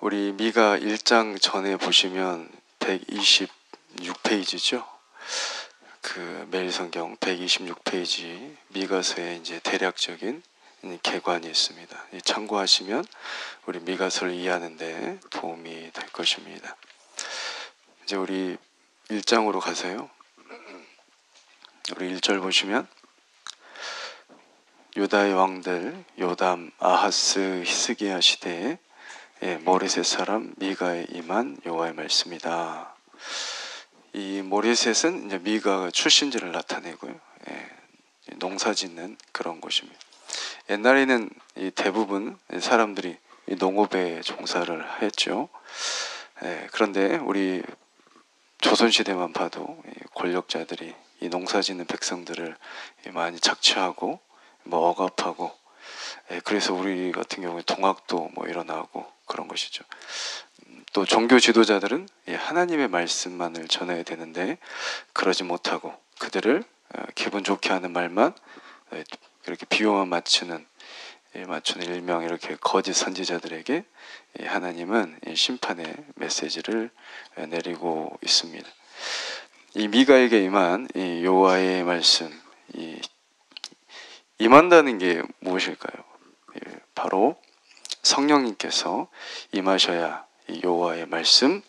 우리 미가 1장 전에 보시면 126페이지죠. 그 매일성경 126페이지 미가서의 이제 대략적인 개관이 있습니다. 참고하시면 우리 미가서를 이해하는데 도움이 될 것입니다. 이제 우리 1장으로 가세요. 우리 1절 보시면 유다의 왕들 요담, 아하스, 히스기야 시대에 모레셋 사람 미가에 임한 여호와의 말씀이다. 이 모레셋은 이제 미가 출신지를 나타내고요. 농사짓는 그런 곳입니다. 옛날에는 이 대부분 사람들이 이 농업에 종사를 했죠. 그런데 우리 조선시대만 봐도 권력자들이 이 농사짓는 백성들을 많이 착취하고 억압하고, 그래서 우리 같은 경우에 동학도 일어나고 그런 것이죠. 또 종교 지도자들은 하나님의 말씀만을 전해야 되는데 그러지 못하고 그들을 기분 좋게 하는 말만 이렇게 비유만 맞추는 일명 이렇게 거짓 선지자들에게 하나님은 심판의 메시지를 내리고 있습니다. 이 미가에게 임한 이 여호와의 말씀, 임한다는 게 무엇일까요? 바로 성령님께서 임하셔야 이 여호와의 말씀,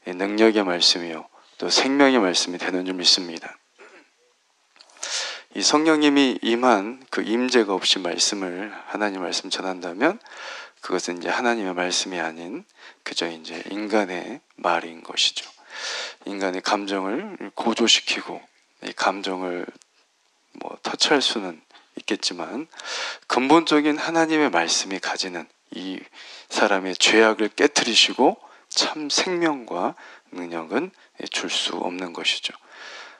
능력의 말씀이요 또 생명의 말씀이 되는 줄 믿습니다. 이 성령님이 임한 그 임재가 없이 말씀을 하나님 말씀 전한다면 그것은 이제 하나님의 말씀이 아닌 그저 이제 인간의 말인 것이죠. 인간의 감정을 고조시키고 이 감정을 터치할 수는 있겠지만 근본적인 하나님의 말씀이 가지는 이 사람의 죄악을 깨트리시고 참 생명과 능력은 줄 수 없는 것이죠.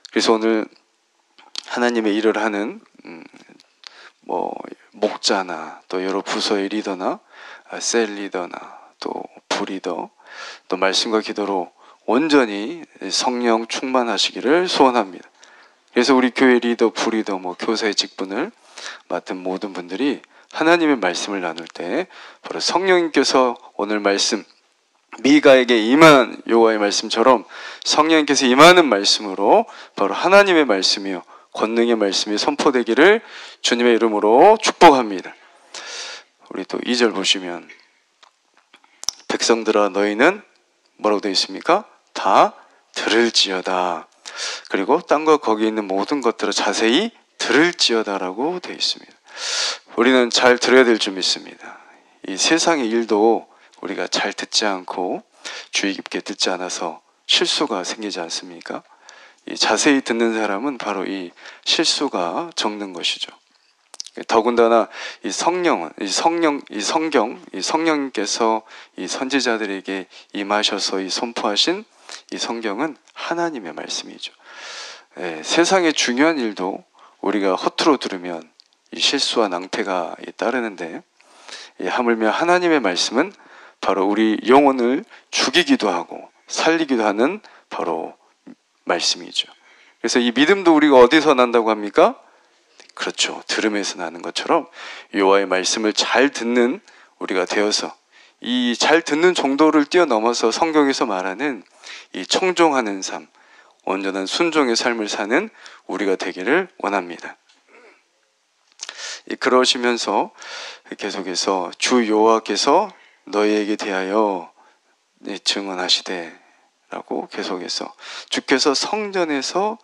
그래서 오늘 하나님의 일을 하는 목자나 또 여러 부서의 리더나 셀 리더나 또 부리더 또 말씀과 기도로 온전히 성령 충만하시기를 소원합니다. 그래서 우리 교회 리더, 부리더, 교사의 직분을 맡은 모든 분들이 하나님의 말씀을 나눌 때 바로 성령님께서 오늘 말씀 미가에게 임한 여호와의 말씀처럼 성령님께서 임하는 말씀으로 바로 하나님의 말씀이요 권능의 말씀이 선포되기를 주님의 이름으로 축복합니다. 우리 또 2절 보시면 백성들아 너희는 뭐라고 되어 있습니까? 다 들을지어다. 그리고 땅과 거기 있는 모든 것들을 자세히 들을지어다라고 되어 있습니다. 우리는 잘 들어야 될 줄 믿습니다. 이 세상의 일도 우리가 잘 듣지 않고 주의 깊게 듣지 않아서 실수가 생기지 않습니까? 이 자세히 듣는 사람은 바로 이 실수가 적는 것이죠. 더군다나 이 성령은 이 성령님께서 이 선지자들에게 임하셔서 이 선포하신 이 성경은 하나님의 말씀이죠. 세상의 중요한 일도 우리가 허투루 들으면 이 실수와 낭패가 따르는데 하물며 하나님의 말씀은 바로 우리 영혼을 죽이기도 하고 살리기도 하는 바로 말씀이죠. 그래서 이 믿음도 우리가 어디서 난다고 합니까? 그렇죠. 들음에서 나는 것처럼 여호와의 말씀을 잘 듣는 우리가 되어서 이 잘 듣는 정도를 뛰어넘어서 성경에서 말하는 이 청종하는 삶, 온전한 순종의 삶을 사는 우리가 되기를 원합니다. 그러시면서 계속해서 주 여호와께서 너희에게 대하여 증언하시되 라고 계속해서 주께서 성전에서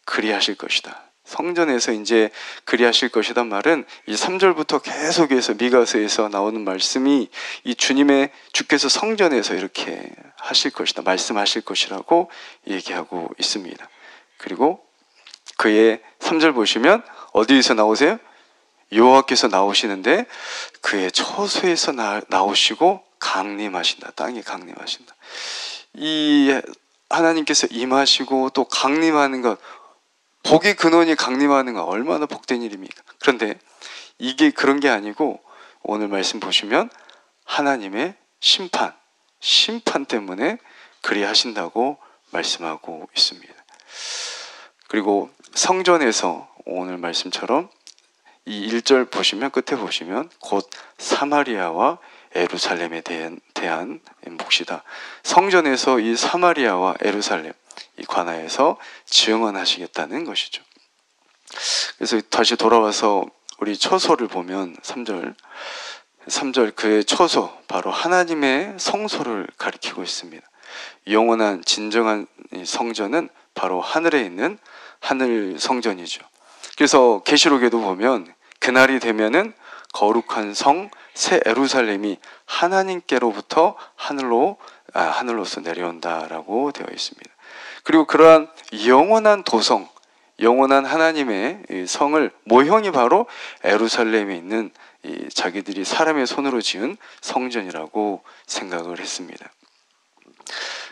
그리하실 것이다. 성전에서 이제 그리하실 것이다 말은 이 3절부터 계속해서 미가서에서 나오는 말씀이 이 주께서 성전에서 이렇게 하실 것이다. 말씀하실 것이라고 얘기하고 있습니다. 그리고 그의 3절 보시면 어디에서 나오세요? 여호와께서 나오시는데 그의 처소에서 나오시고 강림하신다. 땅에 강림하신다. 이 하나님께서 임하시고 또 강림하는 것, 복의 근원이 강림하는 것 얼마나 복된 일입니까? 그런데 이게 그런 게 아니고 오늘 말씀 보시면 하나님의 심판 때문에 그리하신다고 말씀하고 있습니다. 그리고 성전에서 오늘 말씀처럼 이 1절 보시면 끝에 보시면 곧 사마리아와 예루살렘에 대한 대한 몫이다. 성전에서 이 사마리아와 예루살렘 이 관하에서 증언하시겠다는 것이죠. 그래서 다시 돌아와서 우리 처소를 보면 3절 그의 처소 바로 하나님의 성소를 가리키고 있습니다. 영원한 진정한 성전은 바로 하늘에 있는 하늘 성전이죠. 그래서 계시록에도 보면 그날이 되면은 거룩한 성 새 예루살렘이 하나님께로부터 하늘로서 내려온다라고 되어 있습니다. 그리고 그러한 영원한 도성, 영원한 하나님의 성을 모형이 바로 예루살렘에 있는 자기들이 사람의 손으로 지은 성전이라고 생각을 했습니다.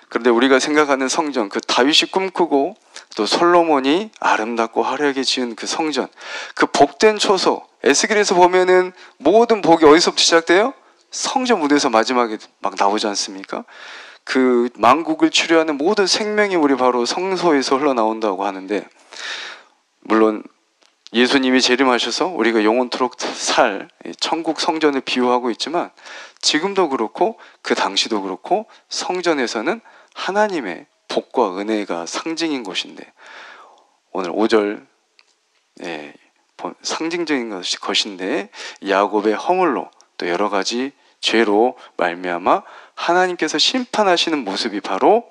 그런데 우리가 생각하는 성전, 그 다윗이 꿈꾸고 또 솔로몬이 아름답고 화려하게 지은 그 성전, 그 복된 초소, 에스겔에서 보면은 모든 복이 어디서부터 시작돼요? 성전 무대에서 마지막에 막 나오지 않습니까? 그 만국을 치료하는 모든 생명이 우리 바로 성소에서 흘러나온다고 하는데, 물론 예수님이 재림하셔서 우리가 영원토록 살 천국 성전을 비유하고 있지만, 지금도 그렇고 그 당시도 그렇고 성전에서는 하나님의 복과 은혜가 상징인 것인데, 오늘 5절 상징적인 것인데 야곱의 허물로 또 여러 가지 죄로 말미암아 하나님께서 심판하시는 모습이 바로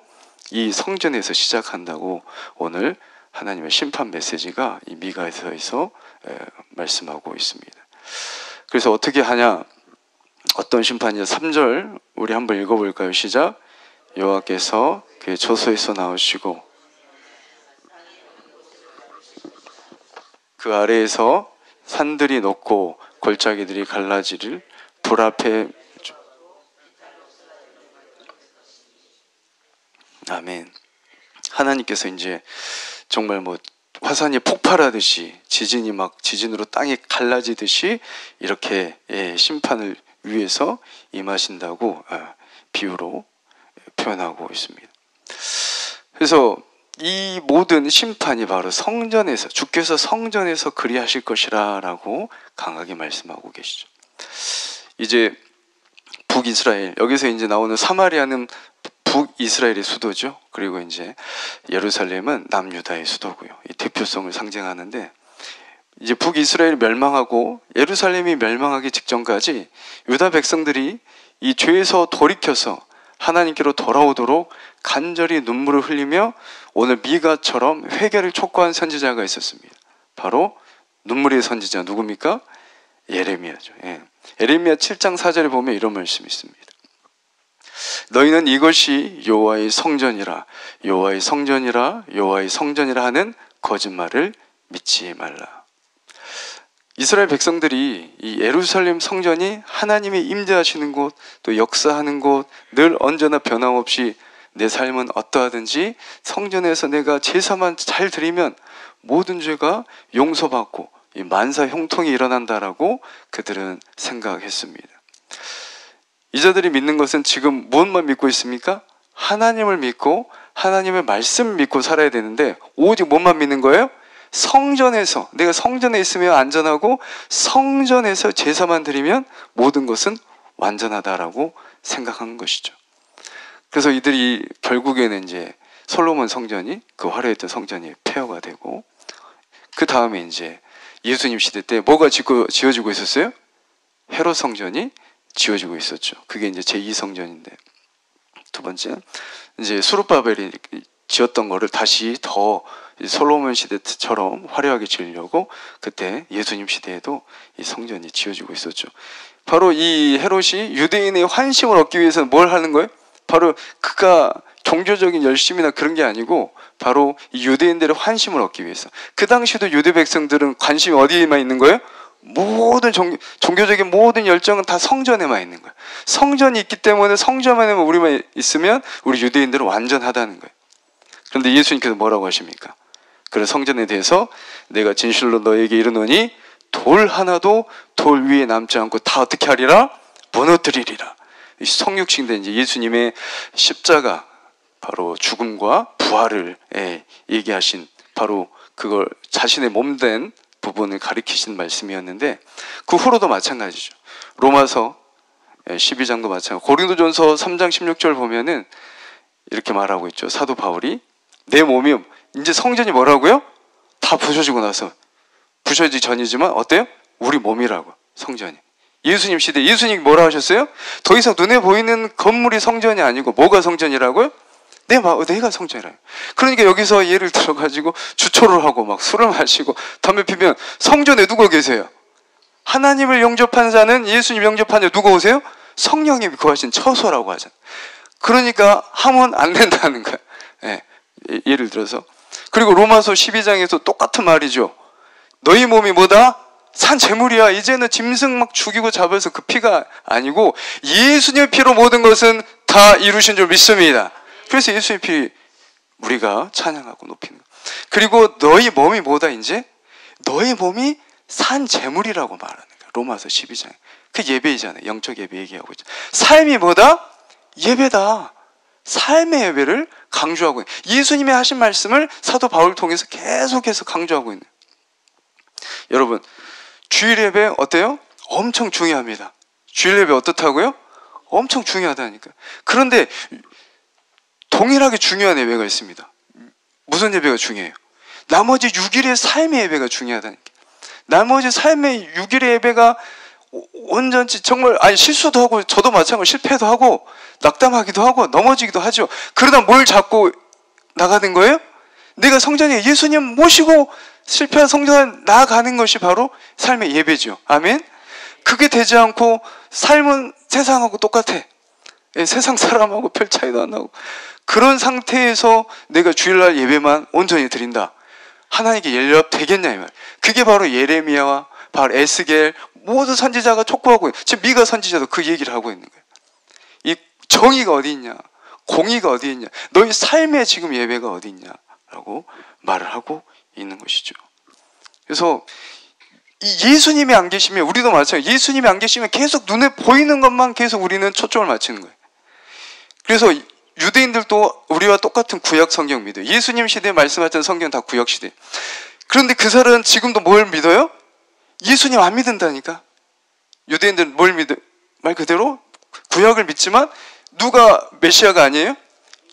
이 성전에서 시작한다고 오늘 하나님의 심판 메시지가 이 미가에서 말씀하고 있습니다. 그래서 어떻게 하냐? 어떤 심판이냐? 3절 우리 한번 읽어볼까요? 시작. 여호와께서 그의 처소에서 나오시고 그 아래에서 산들이 녹고 골짜기들이 갈라지를 불 앞에. 아멘. 하나님께서 이제 정말 화산이 폭발하듯이 지진으로 땅이 갈라지듯이 이렇게 심판을 위해서 임하신다고 비유로 표현하고 있습니다. 그래서 이 모든 심판이 바로 성전에서, 주께서 성전에서 그리하실 것이라 라고 강하게 말씀하고 계시죠. 이제 북이스라엘, 여기서 이제 나오는 사마리아는 북이스라엘의 수도죠. 그리고 이제 예루살렘은 남유다의 수도고요. 이 대표성을 상징하는데, 이제 북이스라엘이 멸망하고 예루살렘이 멸망하기 직전까지 유다 백성들이 이 죄에서 돌이켜서 하나님께로 돌아오도록 간절히 눈물을 흘리며 오늘 미가처럼 회개를 촉구한 선지자가 있었습니다. 바로 눈물의 선지자 누굽니까? 예레미야죠. 예레미야 7장 4절에 보면 이런 말씀이 있습니다. 너희는 이것이 여호와의 성전이라, 여호와의 성전이라, 여호와의 성전이라 하는 거짓말을 믿지 말라. 이스라엘 백성들이 이 예루살렘 성전이 하나님이 임재하시는 곳, 또 역사하는 곳, 늘 언제나 변함없이 내 삶은 어떠하든지 성전에서 내가 제사만 잘 드리면 모든 죄가 용서받고 이 만사 형통이 일어난다라고 그들은 생각했습니다. 이자들이 믿는 것은 지금 무엇만 믿고 있습니까? 하나님을 믿고 하나님의 말씀을 믿고 살아야 되는데, 오직 무엇만 믿는 거예요? 성전에서, 내가 성전에 있으면 안전하고 성전에서 제사만 드리면 모든 것은 완전하다라고 생각한 것이죠. 그래서 이들이 결국에는 이제 솔로몬 성전이, 그 화려했던 성전이 폐허가 되고, 그 다음에 이제 예수님 시대 때 뭐가 지어지고 있었어요? 헤롯 성전이 지어지고 있었죠. 그게 이제 제2성전인데, 두 번째 이제 수룹바벨이 지었던 거를 다시 더 솔로몬 시대처럼 화려하게 지으려고 그때 예수님 시대에도 이 성전이 지어지고 있었죠. 바로 이 헤롯이 유대인의 환심을 얻기 위해서는 뭘 하는 거예요? 바로 그가 종교적인 열심이나 그런 게 아니고 바로 이 유대인들의 환심을 얻기 위해서. 그 당시도 유대 백성들은 관심이 어디에만 있는 거예요? 모든 종교적인 모든 열정은 다 성전에만 있는 거예요. 성전이 있기 때문에 성전만 우리만 있으면 우리 유대인들은 완전하다는 거예요. 그런데 예수님께서 뭐라고 하십니까? 그런 성전에 대해서 내가 진실로 너에게 이르노니 돌 하나도 돌 위에 남지 않고 다 어떻게 하리라? 무너뜨리리라. 성육신된 이제 예수님의 십자가, 바로 죽음과 부활을 얘기하신 바로 그걸 자신의 몸된 부분을 가리키신 말씀이었는데, 그 후로도 마찬가지죠. 로마서 12장도 마찬가지고 고린도전서 3장 16절 보면은 이렇게 말하고 있죠. 사도 바울이 내 몸이 이제 성전이 뭐라고요? 다 부서지고 나서 부서지기 전이지만 어때요? 우리 몸이라고 성전이. 예수님 시대 예수님이 뭐라 하셨어요? 더 이상 눈에 보이는 건물이 성전이 아니고 뭐가 성전이라고요? 내가 성전이라요. 그러니까 여기서 예를 들어가지고 주초를 하고 막 술을 마시고 담배 피면 성전에 누가 계세요? 하나님을 영접한 자는 예수님 영접한 자 누가 오세요? 성령님이 거하신 처소라고 하잖아요. 그러니까 하면 안 된다는 거예요. 예, 예를 들어서. 그리고 로마서 12장에서 똑같은 말이죠. 너희 몸이 뭐다? 산 제물이야. 이제는 짐승 막 죽이고 잡아서 그 피가 아니고 예수님의 피로 모든 것은 다 이루신 줄 믿습니다. 그래서 예수의 피 우리가 찬양하고 높이는 거예요. 그리고 너희 몸이 뭐다 이제? 너희 몸이 산 제물이라고 말하는 거예요. 로마서 12장에. 그 예배이잖아요. 영적 예배 얘기하고 있죠. 삶이 뭐다? 예배다. 삶의 예배를 강조하고 있는 거예요. 예수님이 하신 말씀을 사도 바울을 통해서 계속해서 강조하고 있는 거예요. 여러분 주일 예배 어때요? 엄청 중요합니다. 주일 예배 어떻다고요? 엄청 중요하다니까. 그런데 동일하게 중요한 예배가 있습니다. 무슨 예배가 중요해요? 나머지 6일의 삶의 예배가 중요하다니까. 나머지 삶의 6일의 예배가 온전치 정말 실수도 하고 저도 마찬가지로 실패도 하고 낙담하기도 하고 넘어지기도 하죠. 그러다 뭘 잡고 나가는 거예요? 내가 성전에 예수님 모시고 실패한 성전에 나아가는 것이 바로 삶의 예배죠. 아멘. 그게 되지 않고 삶은 세상하고 똑같아. 세상 사람하고 별 차이도 안 나고 그런 상태에서 내가 주일날 예배만 온전히 드린다. 하나님께 연락되겠냐 이 말. 그게 바로 예레미야와 바로 에스겔 모든 선지자가 촉구하고 있는, 지금 미가 선지자도 그 얘기를 하고 있는 거예요. 이 정의가 어디 있냐, 공의가 어디 있냐, 너희 삶의 지금 예배가 어디 있냐라고 말을 하고 있는 것이죠. 그래서 이 예수님이 안 계시면 우리도 마찬가지예요. 예수님이 안 계시면 계속 눈에 보이는 것만 계속 우리는 초점을 맞추는 거예요. 그래서 유대인들도 우리와 똑같은 구약 성경 믿어요. 예수님 시대에 말씀하셨던 성경 다 구약 시대. 그런데 그 사람은 지금도 뭘 믿어요? 예수님 안 믿는다니까. 유대인들은 뭘 믿어요? 말 그대로 구약을 믿지만 누가 메시아가 아니에요?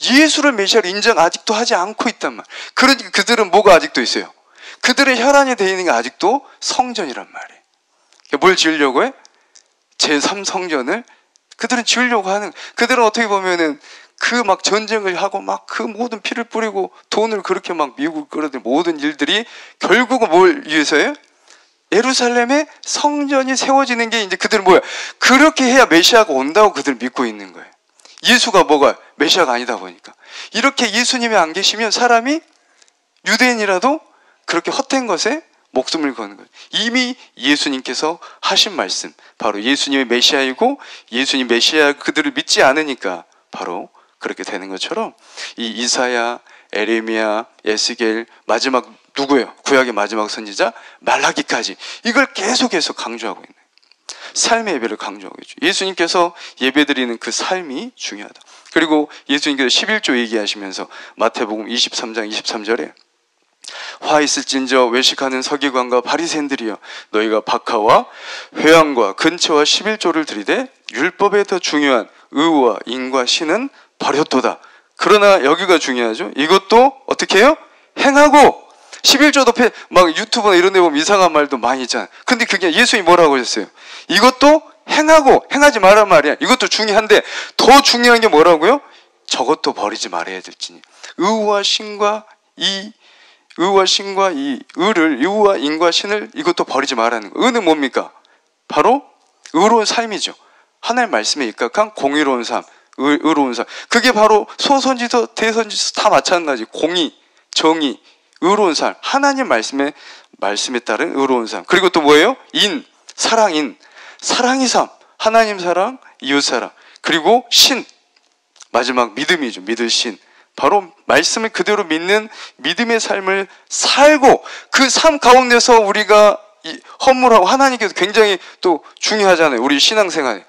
예수를 메시아로 인정 아직도 하지 않고 있단 말. 그러니까 그들은 뭐가 아직도 있어요? 그들의 혈안이 되어 있는 게 아직도 성전이란 말이에요. 뭘 지으려고 해? 제3성전을 그들은 지으려고 하는, 그들은 어떻게 보면은 그 막 전쟁을 하고 막 그 모든 피를 뿌리고 돈을 그렇게 막 미국 그러던 모든 일들이 결국은 뭘 위해서예요? 예루살렘에 성전이 세워지는 게 이제 그들은 뭐야? 그렇게 해야 메시아가 온다고 그들 믿고 있는 거예요. 예수가 뭐가 메시아가 아니다 보니까. 이렇게 예수님이 안 계시면 사람이 유대인이라도 그렇게 헛된 것에 목숨을 거는 거예요. 이미 예수님께서 하신 말씀, 바로 예수님이 메시아이고 예수님 메시아 그들을 믿지 않으니까 바로 그렇게 되는 것처럼 이 이사야, 에레미야, 에스겔, 마지막 누구예요? 구약의 마지막 선지자 말라기까지 이걸 계속해서 강조하고 있는 거예요. 삶의 예배를 강조하고 있죠. 예수님께서 예배드리는 그 삶이 중요하다. 그리고 예수님께서 11조 얘기하시면서 마태복음 23장 23절에 화 있을진저 외식하는 서기관과 바리새인들이여 너희가 박하와 회당과 근처와 11조를 드리되 율법에 더 중요한 의와 인과 신은 버렸도다. 그러나 여기가 중요하죠. 이것도 어떻게 해요? 행하고 11조도 막 유튜브나 이런 데 보면 이상한 말도 많이 있잖아요. 근데 그게 예수님이 뭐라고 하셨어요? 이것도 행하고 행하지 말란 말이야. 이것도 중요한데 더 중요한 게 뭐라고요? 저것도 버리지 말아야 될지니 의와 신과 이 의와 인과 신을 이것도 버리지 말라는 거예요. 의는 뭡니까? 바로 의로운 삶이죠. 하나님 말씀에 입각한 공의로운 삶, 의로운 삶. 그게 바로 소선지서 대선지서 다 마찬가지. 공의, 정의, 의로운 삶. 하나님 말씀에 따른 의로운 삶. 그리고 또 뭐예요? 사랑이 삶. 하나님 사랑, 이웃 사랑. 그리고 신. 마지막 믿음이죠. 믿을 신. 바로 말씀을 그대로 믿는 믿음의 삶을 살고 그 삶 가운데서 우리가 헌물하고 하나님께서 굉장히 또 중요하잖아요. 우리 신앙생활에.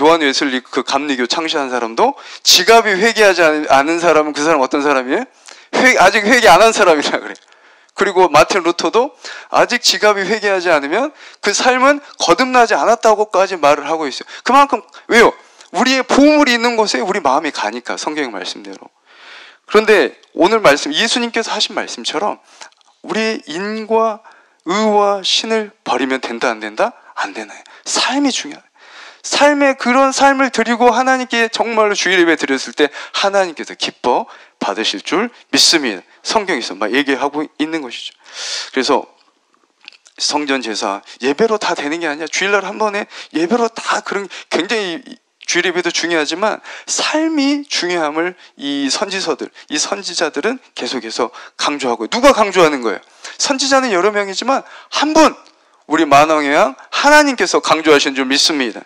요한 웨슬리 그 감리교 창시한 사람도 지갑이 회개하지 않은 사람은 그 사람 어떤 사람이에요? 아직 회개 안 한 사람이라 그래요. 그리고 마틴 루터도 아직 지갑이 회개하지 않으면 그 삶은 거듭나지 않았다고까지 말을 하고 있어요. 그만큼 왜요? 우리의 보물이 있는 곳에 우리 마음이 가니까, 성경 말씀대로. 그런데 오늘 말씀, 예수님께서 하신 말씀처럼 우리의 인과 의와 신을 버리면 된다 안 된다? 안 되나요? 삶이 중요해요. 삶의 그런 삶을 드리고 하나님께 정말로 주일 예배 드렸을 때 하나님께서 기뻐 받으실 줄 믿습니다. 성경에서 막 얘기하고 있는 것이죠. 그래서 성전 제사 예배로 다 되는 게 아니야. 주일날 한 번에 예배로 다 그런, 굉장히 주일 예배도 중요하지만 삶이 중요함을 이 선지서들, 이 선지자들은 계속해서 강조하고, 누가 강조하는 거예요? 선지자는 여러 명이지만 한 분, 우리 만왕의 왕 하나님께서 강조하신 줄 믿습니다.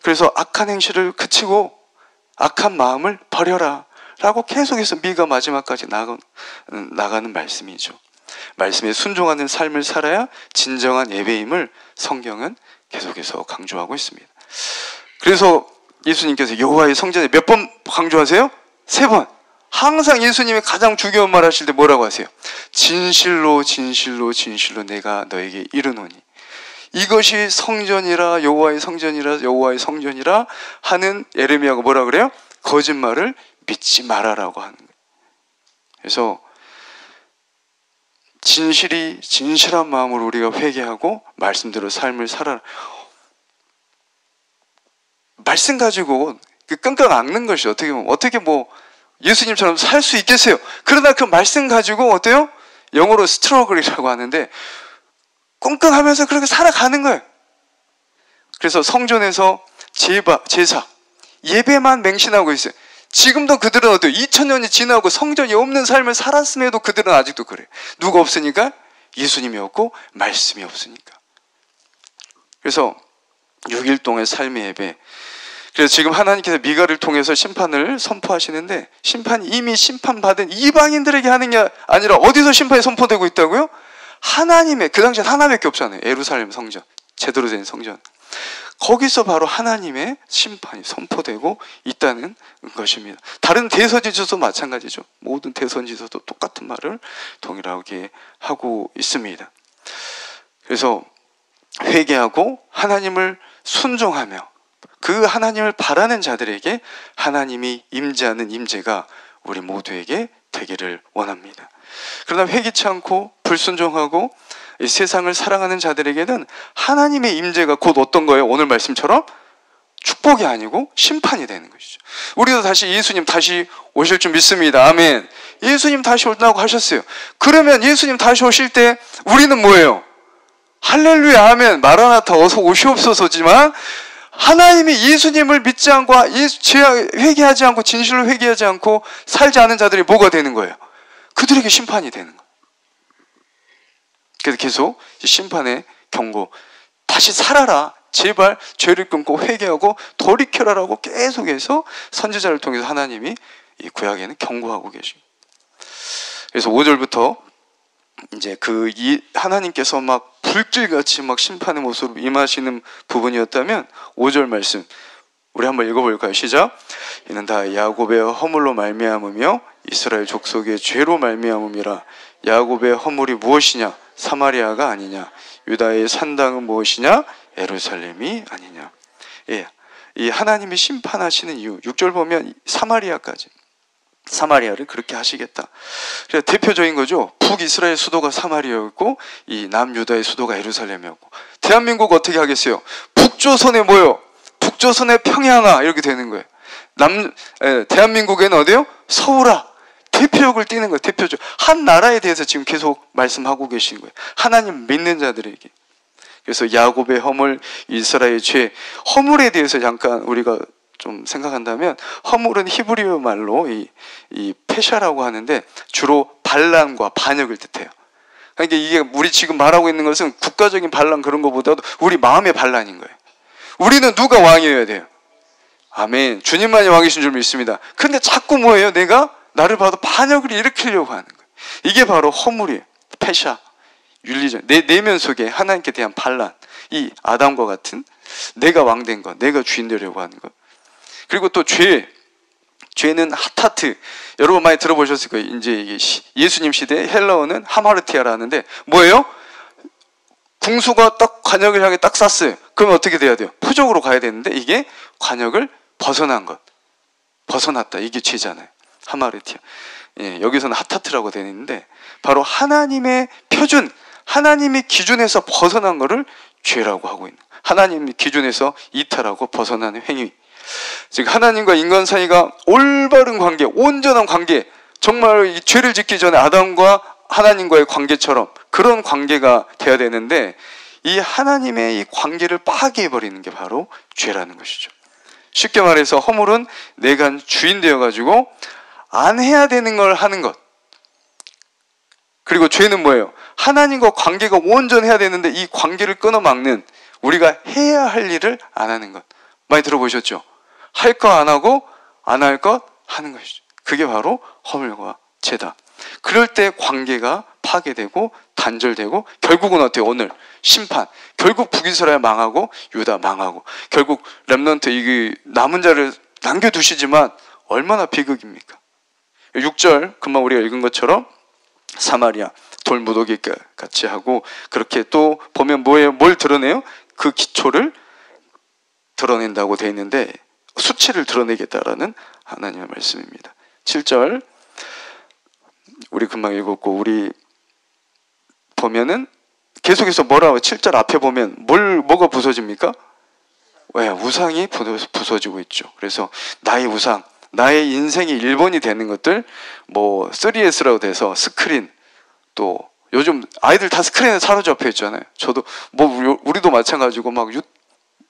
그래서 악한 행실을 그치고 악한 마음을 버려라 라고 계속해서 미가 마지막까지 나가는 말씀이죠. 말씀에 순종하는 삶을 살아야 진정한 예배임을 성경은 계속해서 강조하고 있습니다. 그래서 예수님께서 여호와의 성전에 몇 번 강조하세요? 3번. 항상 예수님이 가장 중요한 말 하실 때 뭐라고 하세요? 진실로 진실로 진실로 내가 너에게 이르노니. 이것이 성전이라, 여호와의 성전이라, 여호와의 성전이라 하는 예레미야가 뭐라 그래요? 거짓말을 믿지 말아라고 하는 거예요. 그래서 진실한 마음으로 우리가 회개하고 말씀대로 삶을 살아라. 말씀 가지고 끙끙 앓는 것이 어떻게 보면, 어떻게 뭐 예수님처럼 살 수 있겠어요? 그러나 그 말씀 가지고 어때요? 영어로 스트러글이라고 하는데 끙끙하면서 그렇게 살아가는 거예요. 그래서 성전에서 제사, 예배만 맹신하고 있어요. 지금도 그들은 어때요? 2000년이 지나고 성전이 없는 삶을 살았음에도 그들은 아직도 그래요. 누가 없으니까? 예수님이 없고 말씀이 없으니까. 그래서 6일 동안 삶의 예배. 그래서 지금 하나님께서 미가를 통해서 심판을 선포하시는데, 심판이 이미 심판받은 이방인들에게 하는 게 아니라 어디서 심판이 선포되고 있다고요? 하나님의, 그 당시엔 하나밖에 없잖아요. 예루살렘 성전, 제대로 된 성전. 거기서 바로 하나님의 심판이 선포되고 있다는 것입니다. 다른 대선지서도 마찬가지죠. 모든 대선지서도 똑같은 말을 동일하게 하고 있습니다. 그래서 회개하고 하나님을 순종하며 그 하나님을 바라는 자들에게 하나님이 임재하는 임재가 우리 모두에게 되기를 원합니다. 그러나 회개치 않고 불순종하고 이 세상을 사랑하는 자들에게는 하나님의 임재가 곧 어떤 거예요? 오늘 말씀처럼 축복이 아니고 심판이 되는 것이죠. 우리도 다시 예수님 다시 오실 줄 믿습니다. 아멘. 예수님 다시 온다고 하셨어요. 그러면 예수님 다시 오실 때 우리는 뭐예요? 할렐루야 아멘, 마라나타 어서 오시옵소서지만, 하나님이 예수님을 믿지 않고 회개하지 않고 진실로 회개하지 않고 살지 않은 자들이 뭐가 되는 거예요? 그들에게 심판이 되는 거예요. 그래서 계속 심판의 경고, 다시 살아라, 제발 죄를 끊고 회개하고 돌이켜라라고 계속해서 선지자를 통해서 하나님이 이 구약에는 경고하고 계십니다. 그래서 5절부터 이제 하나님께서 막 불길같이 막 심판의 모습으로 임하시는 부분이었다면 5절 말씀 우리 한번 읽어볼까요? 시작. 이는 다 야곱의 허물로 말미암으며 이스라엘 족속의 죄로 말미암음이라. 야곱의 허물이 무엇이냐? 사마리아가 아니냐? 유다의 산당은 무엇이냐? 예루살렘이 아니냐? 예, 이 하나님이 심판하시는 이유 6절 보면 사마리아까지, 사마리아를 그렇게 하시겠다. 그래서 대표적인 거죠. 북이스라엘 수도가 사마리아였고 이 남유다의 수도가 예루살렘이었고, 대한민국 어떻게 하겠어요? 북조선에 뭐요? 북조선의 평양아 이렇게 되는 거예요. 대한민국에는 어디요? 서울아. 대표적을 띄는 거예요. 대표적. 한 나라에 대해서 지금 계속 말씀하고 계시는 거예요. 하나님 믿는 자들에게. 그래서 야곱의 허물, 이스라엘의 죄, 허물에 대해서 잠깐 우리가 좀 생각한다면, 허물은 히브리어 말로 이 페샤라고 하는데 주로 반란과 반역을 뜻해요. 그러니까 이게 우리 지금 말하고 있는 것은 국가적인 반란 그런 것보다도 우리 마음의 반란인 거예요. 우리는 누가 왕이어야 돼요? 아멘. 주님만이 왕이신 줄 믿습니다. 근데 자꾸 뭐예요? 내가 나를 봐도 반역을 일으키려고 하는 거예요. 이게 바로 허물이에요. 페샤, 윤리적, 내 내면 속에 하나님께 대한 반란, 이 아담과 같은 내가 왕된 것, 내가 주인 되려고 하는 것. 그리고 또 죄, 죄는 하타트. 여러분 많이 들어보셨을 거예요. 이제 이게 예수님 시대 헬라어는 하마르티아라 하는데 뭐예요? 궁수가 딱 관역을 향해 딱 쐈어요. 그러면 어떻게 돼야 돼요? 표적으로 가야 되는데 이게 관역을 벗어난 것. 벗어났다. 이게 죄잖아요. 하마르티아. 예, 여기서는 하타트라고 되어 있는데 바로 하나님의 표준, 하나님의 기준에서 벗어난 것을 죄라고 하고 있는, 하나님의 기준에서 이탈하고 벗어나는 행위. 즉 하나님과 인간 사이가 올바른 관계, 온전한 관계, 정말 이 죄를 짓기 전에 아담과 하나님과의 관계처럼 그런 관계가 돼야 되는데 이 하나님의 이 관계를 파괴해버리는 게 바로 죄라는 것이죠. 쉽게 말해서 허물은 내가 주인 되어가지고 안 해야 되는 걸 하는 것. 그리고 죄는 뭐예요? 하나님과 관계가 온전해야 되는데 이 관계를 끊어막는, 우리가 해야 할 일을 안 하는 것. 많이 들어보셨죠? 할 거 안 하고 안 할 것 하는 것이죠. 그게 바로 허물과 죄다. 그럴 때 관계가 파괴되고 단절되고 결국은 어때요? 오늘 심판. 결국 북이스라엘 망하고 유다 망하고 결국 렘넌트 이 남은 자를 남겨두시지만 얼마나 비극입니까? 6절 금방 우리가 읽은 것처럼 사마리아 돌무더기 같이 하고 그렇게 또 보면 뭐예요? 뭘 드러내요? 그 기초를 드러낸다고 되어 있는데 수치를 드러내겠다라는 하나님의 말씀입니다. 7절 우리 금방 읽었고 우리 보면은 계속해서 뭐라고 7절 앞에 보면 뭐가 부서집니까? 왜? 우상이 부서지고 있죠. 그래서 나의 우상, 나의 인생의 1번이 되는 것들, 뭐 3S라고 돼서 스크린, 또 요즘 아이들 다 스크린에 사로잡혀 있잖아요. 저도 뭐 우리도 마찬가지고 막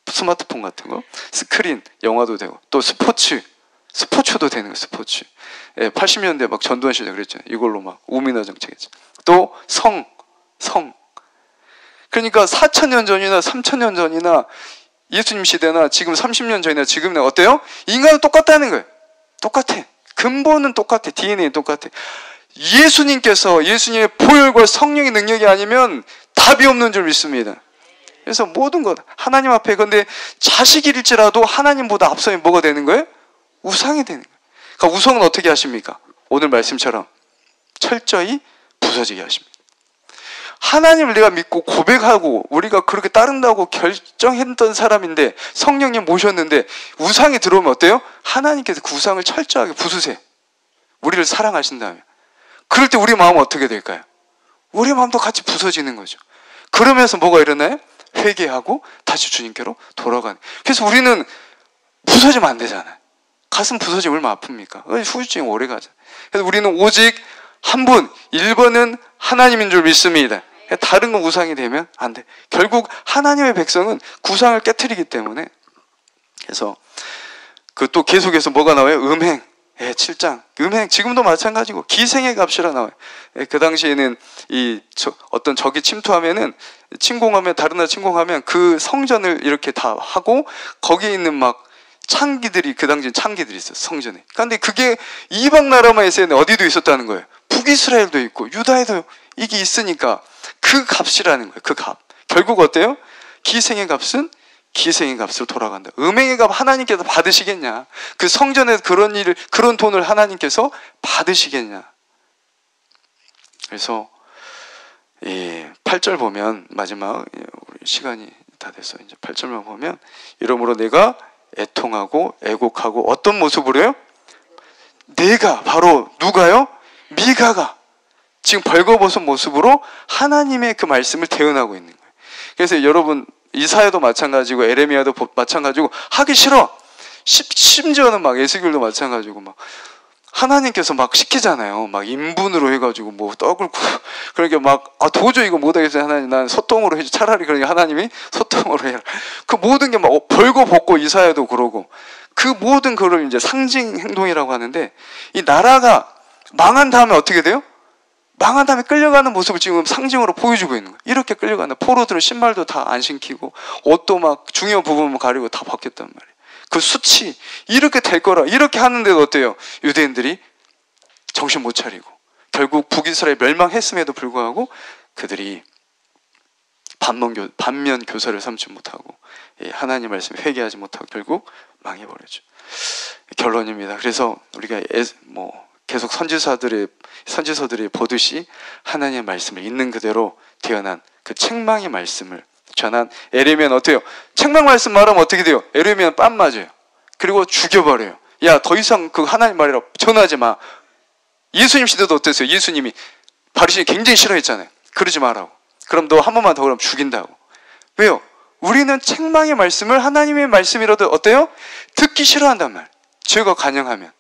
스마트폰 같은 거, 스크린, 영화도 되고, 또 스포츠도 되는 거, 스포츠. 예, 80년대 막 전두환 시절 그랬잖아요. 이걸로 막 우민화 정책했죠. 또 성. 그러니까 4,000년 전이나 3,000년 전이나 예수님 시대나 지금 30년 전이나 지금은 어때요? 인간은 똑같다는 거예요. 똑같아. 근본은 똑같아. DNA는 똑같아. 예수님의 보혈과 성령의 능력이 아니면 답이 없는 줄 믿습니다. 그래서 모든 것 하나님 앞에, 근데 자식일지라도 하나님보다 앞서면 뭐가 되는 거예요? 우상이 되는 거예요. 그러니까 우상은 어떻게 하십니까? 오늘 말씀처럼 철저히 부서지게 하십니다. 하나님을 내가 믿고 고백하고 우리가 그렇게 따른다고 결정했던 사람인데 성령님 모셨는데 우상이 들어오면 어때요? 하나님께서 그 우상을 철저하게 부수세요. 우리를 사랑하신다면. 그럴 때 우리 마음은 어떻게 될까요? 우리 마음도 같이 부서지는 거죠. 그러면서 뭐가 일어나요? 회개하고 다시 주님께로 돌아가는. 그래서 우리는 부서지면 안 되잖아요. 가슴 부서지면 얼마나 아픕니까? 후유증이 오래 가잖아요. 그래서 우리는 오직 한 분, 1번은 하나님인 줄 믿습니다. 다른 건 우상이 되면 안 돼. 결국 하나님의 백성은 구상을 깨트리기 때문에. 그래서 그 또 계속해서 뭐가 나와요? 음행. 7장. 음행. 지금도 마찬가지고 기생의 값이라 나와요. 그 당시에는 어떤 적이 침투하면은 다른 나라 침공하면 그 성전을 이렇게 다 하고 거기에 있는 막 창기들이, 그 당시엔 창기들이 있었어요. 성전에. 그런데 그게 이방 나라만 있었는데 어디도 있었다는 거예요. 북이스라엘도 있고 유다에도 이게 있으니까 그 값이라는 거예요. 그 값. 결국 어때요? 기생의 값은 기생의 값으로 돌아간다. 음행의 값 하나님께서 받으시겠냐? 그 성전에서 그런 돈을 하나님께서 받으시겠냐? 그래서 8절 보면 마지막, 우리 시간이 다 됐어요. 이제 8절만 보면 이러므로 내가 애통하고 애곡하고 어떤 모습으로요? 내가 바로 누가요? 미가가 지금 벌거벗은 모습으로 하나님의 그 말씀을 대언하고 있는 거예요. 그래서 여러분 이사야도 마찬가지고 에레미야도 마찬가지고 하기 싫어. 심지어는 막 에스겔도 마찬가지고 막 하나님께서 막 시키잖아요. 막 인분으로 해가지고 뭐 떡을 그러니까 막 도저히 이거 못하겠어요. 하나님, 난 소똥으로 해줘. 차라리 그러니까 하나님이 소똥으로 해라. 그 모든 게 막 벌거벗고 이사야도 그러고 그 모든 거를 이제 상징 행동이라고 하는데 이 나라가 망한 다음에 어떻게 돼요? 망한 다음에 끌려가는 모습을 지금 상징으로 보여주고 있는 거예요. 이렇게 끌려가는, 포로들은 신발도 다 안 신기고 옷도 막 중요 부분만 가리고 다 벗겼단 말이에요. 그 수치, 이렇게 될 거라, 이렇게 하는데도 어때요? 유대인들이 정신 못 차리고 결국 북이스라엘 멸망했음에도 불구하고 그들이 반면 교사를 삼지 못하고 하나님 말씀에 회개하지 못하고 결국 망해버리죠. 결론입니다. 그래서 우리가 계속 선지서들이 보듯이 하나님의 말씀을 있는 그대로 태어난 그 책망의 말씀을 전한 에레미야는 어때요? 책망 말씀 말하면 어떻게 돼요? 에레미야는 뺨 맞아요. 그리고 죽여버려요. 야, 더 이상 그 하나님 말이라 전하지 마. 예수님 시대도 어땠어요? 예수님이 바리새인이 굉장히 싫어했잖아요. 그러지 말라고. 그럼 너 한 번만 더 그러면 죽인다고. 왜요? 우리는 책망의 말씀을 하나님의 말씀이라도 어때요? 듣기 싫어한단 말. 죄가 관영하면.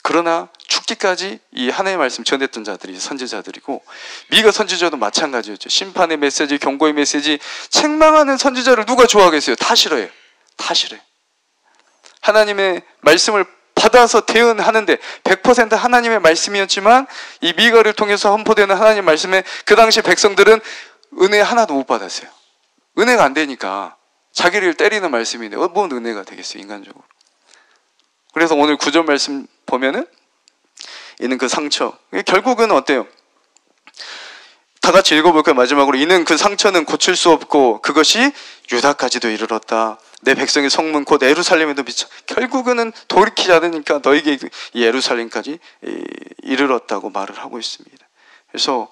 그러나 죽기까지 이 하나님의 말씀 전했던 자들이 선지자들이고, 미가 선지자도 마찬가지였죠. 심판의 메시지, 경고의 메시지, 책망하는 선지자를 누가 좋아하겠어요? 다 싫어해요. 다 싫어요. 하나님의 말씀을 받아서 대응하는데 100% 하나님의 말씀이었지만 이 미가를 통해서 선포되는 하나님의 말씀에 그 당시 백성들은 은혜 하나도 못 받았어요. 은혜가 안 되니까 자기를 때리는 말씀인데 뭔 은혜가 되겠어요, 인간적으로. 그래서 오늘 9절 말씀 보면은 이는 그 상처, 결국은 어때요? 다 같이 읽어볼까요? 마지막으로 이는 그 상처는 고칠 수 없고 그것이 유다까지도 이르렀다. 내 백성의 성문 곧 예루살렘에도 미쳐. 결국은 돌이키지 않으니까 너에게 이 예루살렘까지 이르렀다고 말을 하고 있습니다. 그래서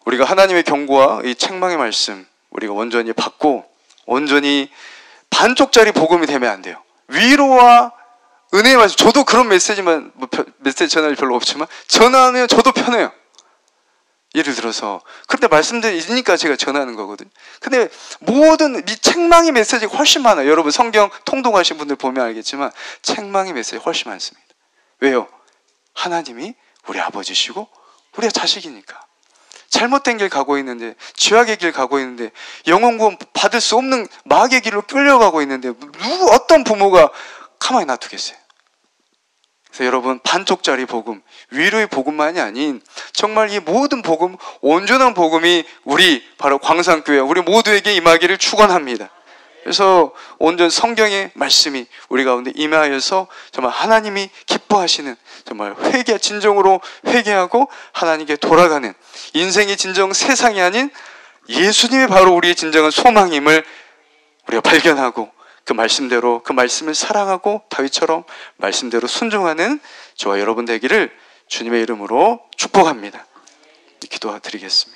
우리가 하나님의 경고와 이 책망의 말씀 우리가 온전히 받고 온전히 반쪽짜리 복음이 되면 안 돼요. 위로와 은혜의 말씀, 저도 그런 메시지만 메시지 전할 별로 없지만 전하면 저도 편해요. 예를 들어서 그런데 말씀들이 있으니까 제가 전하는 거거든요. 근데 모든 이 책망의 메시지가 훨씬 많아요. 여러분 성경 통독하신 분들 보면 알겠지만 책망의 메시지가 훨씬 많습니다. 왜요? 하나님이 우리 아버지시고 우리가 자식이니까. 잘못된 길 가고 있는데, 죄악의 길 가고 있는데, 영혼 구원 받을 수 없는 마귀의 길로 끌려가고 있는데 어떤 부모가 가만히 놔두겠어요? 그래서 여러분 반쪽짜리 복음, 위로의 복음만이 아닌 정말 이 모든 복음, 온전한 복음이 우리 바로 광산교회 우리 모두에게 임하기를 축원합니다. 그래서 온전 성경의 말씀이 우리 가운데 임하여서 정말 하나님이 기뻐하시는 정말 진정으로 회개하고 하나님께 돌아가는 인생의 진정 세상이 아닌 예수님이 바로 우리의 진정한 소망임을 우리가 발견하고 그 말씀대로 그 말씀을 사랑하고 다윗처럼 말씀대로 순종하는 저와 여러분 되기를 주님의 이름으로 축복합니다. 기도드리겠습니다.